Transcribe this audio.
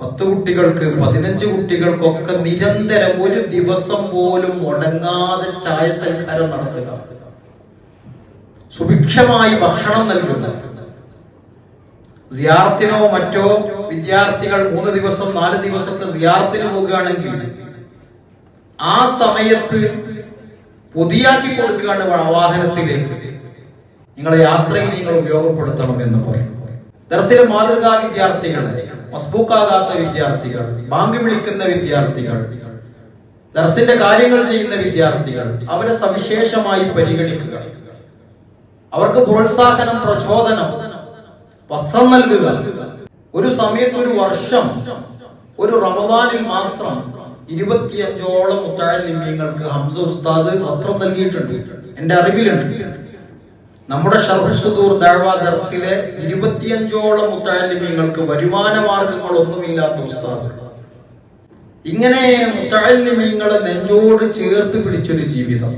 10 കുട്ടികൾക്ക് 15 കുട്ടികൾക്കൊക്കെ നിരന്തരം ഒരു ദിവസം പോലും മുടങ്ങാതെ ചായ സൽക്കാരം നടത്തുക, സുഭിക്ഷമായി ഭക്ഷണം നൽകുക. സിയാറത്തിനോ മറ്റോ വിദ്യാർത്ഥികൾ 3 ദിവസം 4 ദിവസമൊക്കെ സിയാറത്തിന് പോകുകയാണെങ്കിൽ ആ സമയത്ത് പൊതിയാക്കി കൊടുക്കുകയാണ് വാഹനത്തിലേക്ക്. നിങ്ങളെ യാത്രയിൽ നിങ്ങൾ ഉപയോഗപ്പെടുത്തണം എന്ന് പറയും. ദർസിലെ മാതൃകാ വിദ്യാർത്ഥികൾ, മസ്ബൂക്കാകാത്ത വിദ്യാർത്ഥികൾ, ബാങ്ക് വിളിക്കുന്ന വിദ്യാർത്ഥികൾ, ദർസിന്റെ കാര്യങ്ങൾ ചെയ്യുന്ന വിദ്യാർത്ഥികൾ, അവരെ സവിശേഷമായി പരിഗണിക്കുക. അവർക്ക് പ്രോത്സാഹനം, പ്രചോദനം, വസ്ത്രം നൽകുക. ഒരു സമയത്ത് ഒരു വർഷം ഒരു റമദാനിൽ മാത്രം 25ഓളം മുത്തഅല്ലിമീങ്ങൾക്ക് ഹംസ ഉസ്താദ് വസ്ത്രം നൽകിയിട്ടുണ്ട്. എന്റെ അറിവിലുണ്ട്. നമ്മുടെ ശർഹ് സുദൂർ ദഅ്വ ദർസിലെ 25ഓളം മുത്തഅല്ലിമീങ്ങൾക്ക് വരുമാന മാർഗങ്ങളൊന്നുമില്ലാത്ത ഉസ്താദ്. ഇങ്ങനെ മുത്തഅല്ലിമീങ്ങളെ നെഞ്ചോട് ചേർത്ത് പിടിച്ചൊരു ജീവിതം.